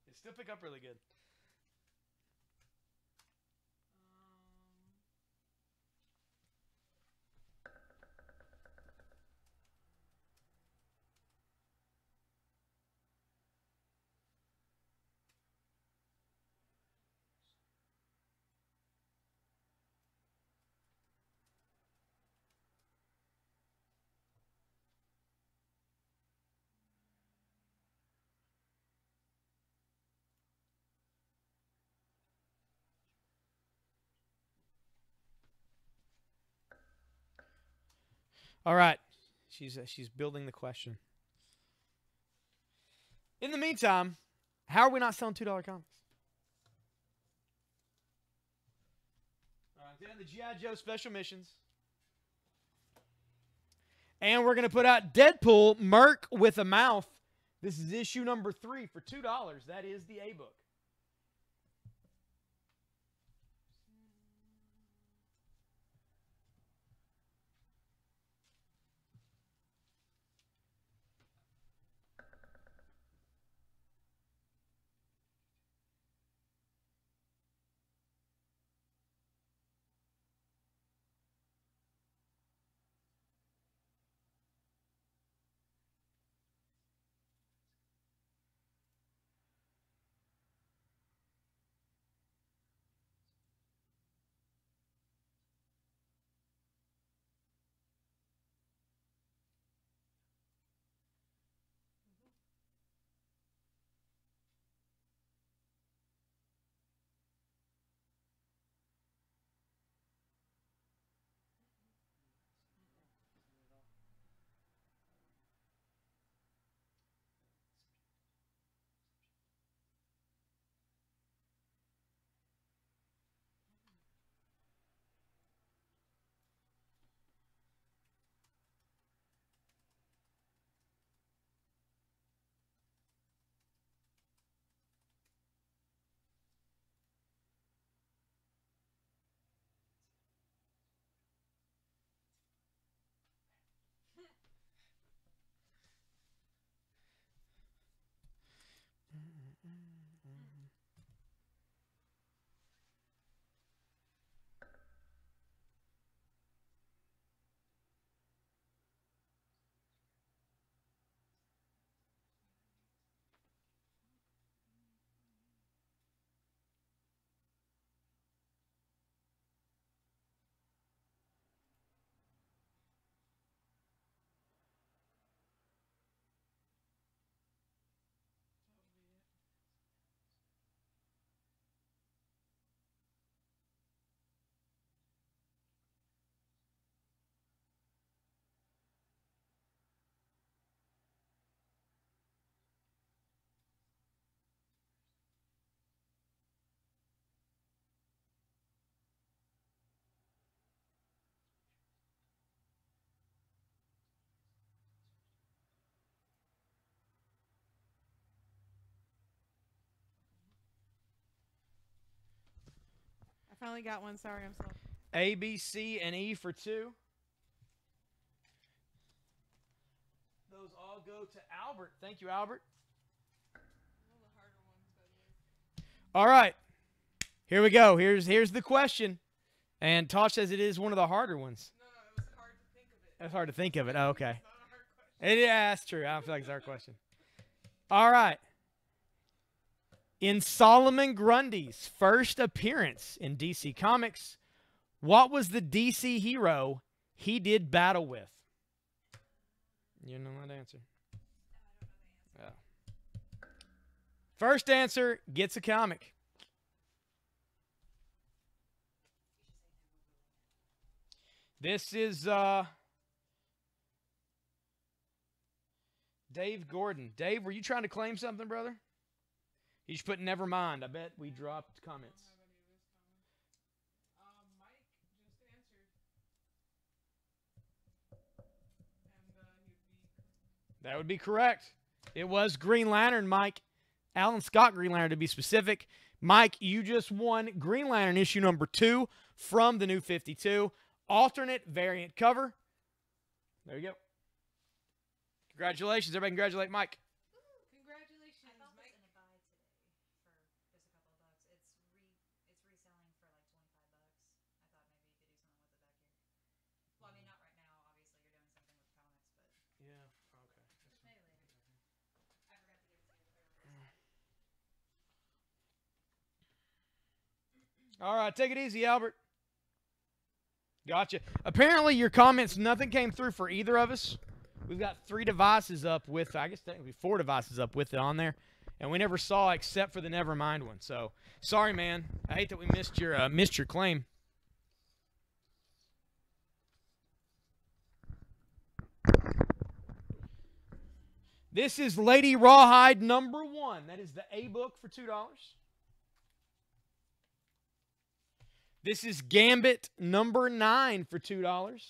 It still pick up really good. All right. She's building the question. In the meantime, how are we not selling $2 comics? All right, then the G.I. Joe special missions. And we're going to put out Deadpool, Merc with a Mouth. This is issue number 3 for $2. That is the A-book. finally got one. Sorry, I'm slow. A, B, C, and E for 2. Those all go to Albert. Thank you, Albert. One of the harder ones, by the way. All right. Here we go. Here's the question. And Tosh says it is one of the harder ones. No, it was hard to think of it. That's hard to think of it. Oh, okay. It's not a hard question. Yeah, that's true. I don't feel like it's our question. All right. In Solomon Grundy's first appearance in DC Comics, what was the DC hero he did battle with? You know that answer. Yeah. First answer gets a comic. This is Dave Gordon. Dave, were you trying to claim something, brother? You just put never mind. I bet we dropped comments. Mike just answered. And That would be correct. It was Green Lantern, Mike. Alan Scott Green Lantern, to be specific. Mike, you just won Green Lantern issue number 2 from the New 52. Alternate variant cover. There you go. Congratulations. Everybody congratulate Mike. congratulations, I found Mike. this in a buy today for just a couple of bucks. It's reselling for like $25. I thought maybe you could do something with it back here. Well, I mean, not right now. Obviously, you're doing something with comics, but Yeah, okay. maybe later. I forgot to give it to you earlier. All right, take it easy, Albert. Gotcha. Apparently, your comments, nothing came through for either of us. We've got 3 devices up with, I guess technically 4 devices up with it on there. And we never saw except for the Nevermind one. So, sorry, man. I hate that we missed your claim. This is Lady Rawhide number 1. That is the A book for $2. This is Gambit number 9 for $2.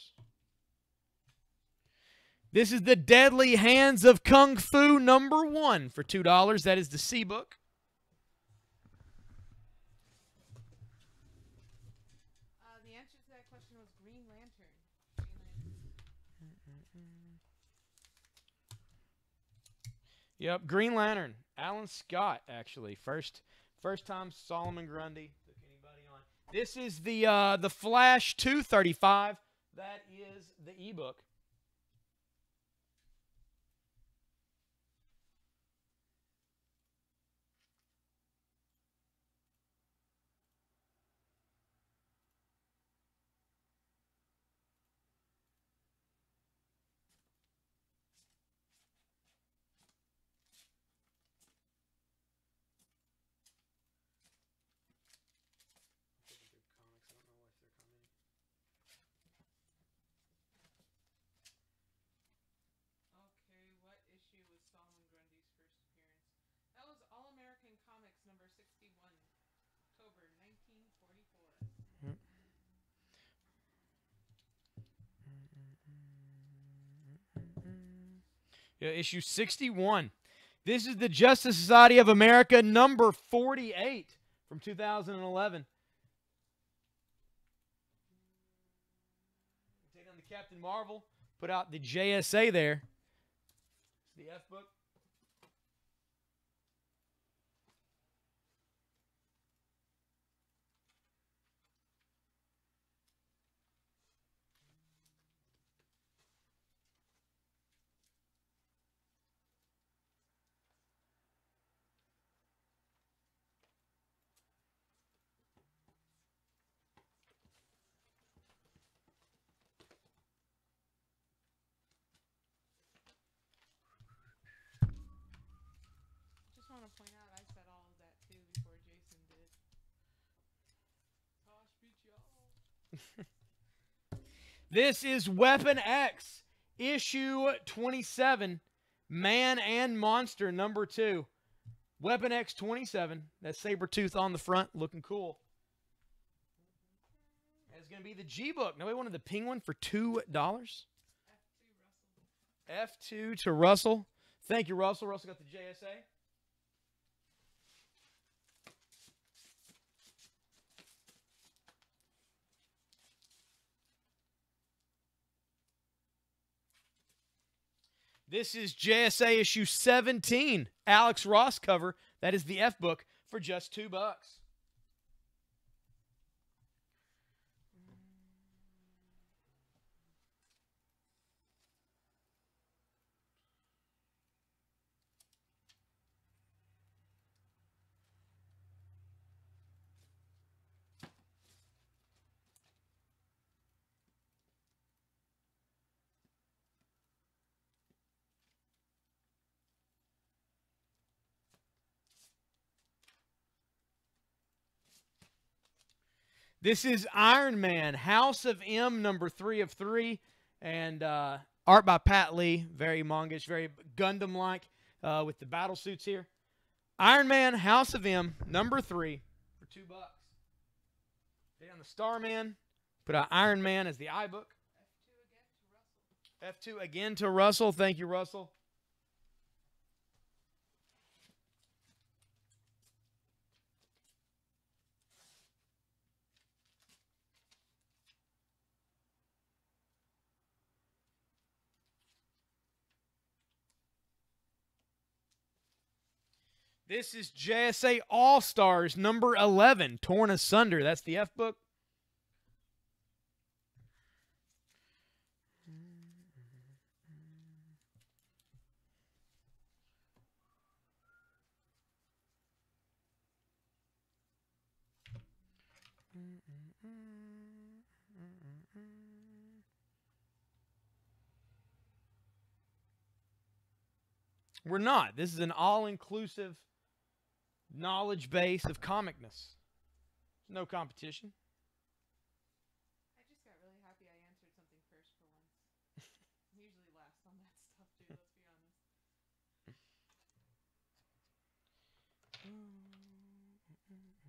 This is the Deadly Hands of Kung Fu number 1 for $2. That is the C book. The answer to that question was Green Lantern. Yep, Green Lantern. Alan Scott, actually. First time Solomon Grundy took anybody on. This is the Flash 235. That is the ebook. Okay, what issue was Solomon Grundy's first appearance? That was All American Comics number 61, October 1944. Yeah, issue 61. This is the Justice Society of America number 48 from 2011. Take on the Captain Marvel. Put out the JSA there. It's the F book. Just want to point out I said all of that too before Jason did. Tosh beat y'all. This is Weapon X, issue 27, Man and Monster number 2. Weapon X 27. That's Sabretooth on the front, looking cool. It's going to be the G book. Nobody wanted the Penguin for $2. F2 to Russell. Thank you, Russell. Russell got the JSA. This is JSA issue 17, Alex Ross cover. That is the F book for just $2. This is Iron Man, House of M, number 3 of 3, and art by Pat Lee. Very manga-ish, very Gundam-like with the battle suits here. Iron Man, House of M, number 3 for $2. Stay on the Starman. Put out Iron Man as the iBook. F2 again to Russell. Thank you, Russell. This is JSA All-Stars, number 11, Torn Asunder. That's the F book. We're not. This is an all-inclusive knowledge base of comicness. No competition. I just got really happy I answered something first for once. I'm usually last on that stuff, dude. Let's be honest.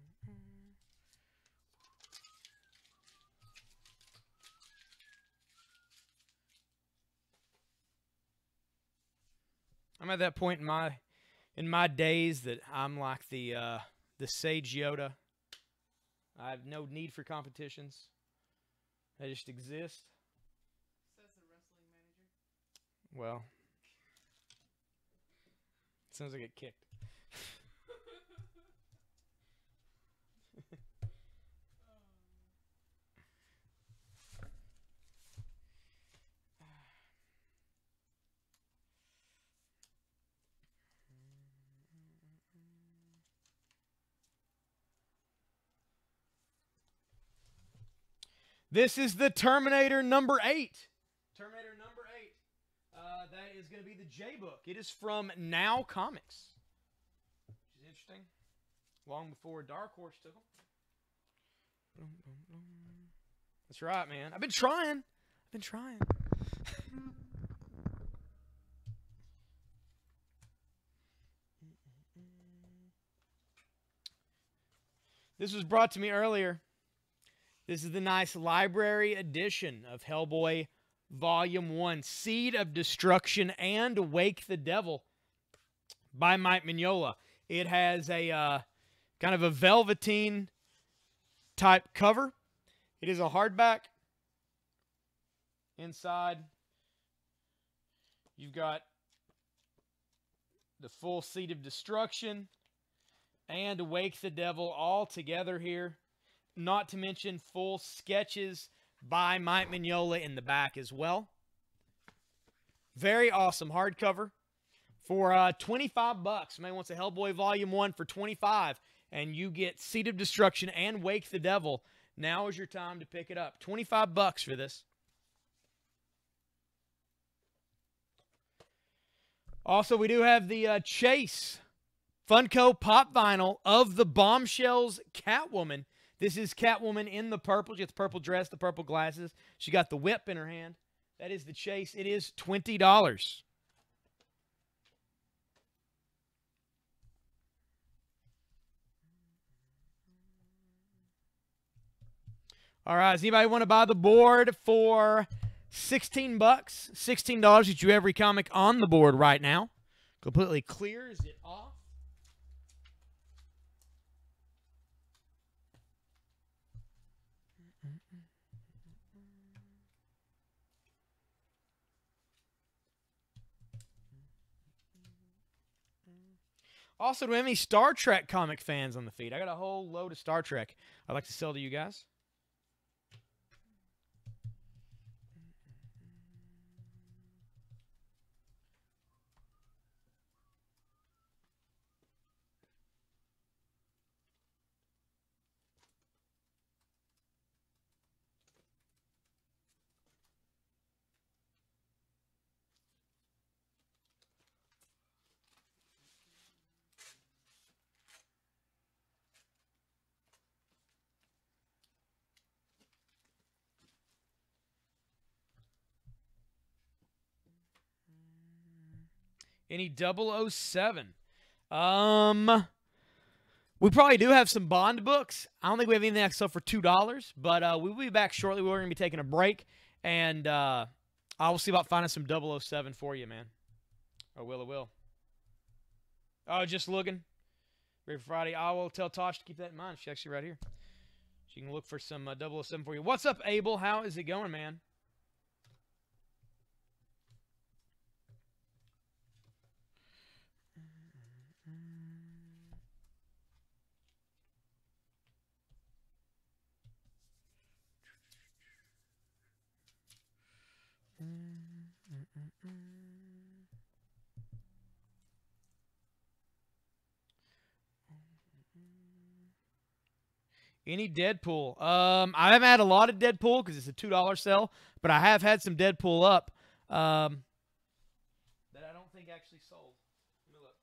I'm at that point in my days that I'm like the sage Yoda. I have no need for competitions. They just exist. Says the wrestling manager. Well, as soon as I get kicked. This is the Terminator number 8. Terminator number 8. That is going to be the J book. It is from Now Comics, which is interesting. Long before Dark Horse took them. That's right, man. I've been trying. This was brought to me earlier. This is the nice library edition of Hellboy Volume 1, Seed of Destruction and Wake the Devil by Mike Mignola. It has a kind of a velveteen type cover. It is a hardback. Inside, you've got the full Seed of Destruction and Wake the Devil all together here. Not to mention full sketches by Mike Mignola in the back as well. Very awesome hardcover for $25. Somebody wants a Hellboy Volume 1 for $25, and you get Seed of Destruction and Wake the Devil. Now is your time to pick it up. $25 for this. Also, we do have the Chase Funko Pop Vinyl of the Bombshells Catwoman. This is Catwoman in the purple. She got the purple dress, the purple glasses. She got the whip in her hand. That is the Chase. It is $20. All right, does anybody want to buy the board for $16? $16 gets you every comic on the board right now. Completely clears it off. Also, do we have any Star Trek comic fans on the feed? I got a whole load of Star Trek I'd like to sell to you guys. Any 007? We probably do have some Bond books. I don't think we have anything that sell for $2, but we'll be back shortly. We're going to be taking a break, and I will see about finding some 007 for you, man. I will. Oh, just looking. Ready for Friday. I will tell Tosh to keep that in mind. She's actually right here. She can look for some 007 for you. What's up, Abel? How is it going, man? Any Deadpool? I haven't had a lot of Deadpool because it's a $2 sale, but I have had some Deadpool up that I don't think actually sold. Let me look.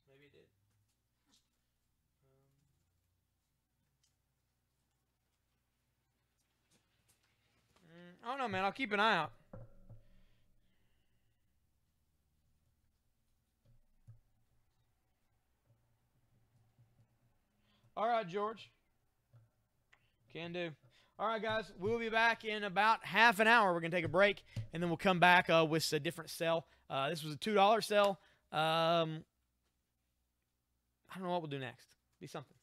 Maybe it did. I don't know, man. I'll keep an eye out. All right, George. Can do. All right, guys. We'll be back in about half an hour. We're going to take a break, and then we'll come back with a different sale. This was a $2 sale. I don't know what we'll do next. Be something.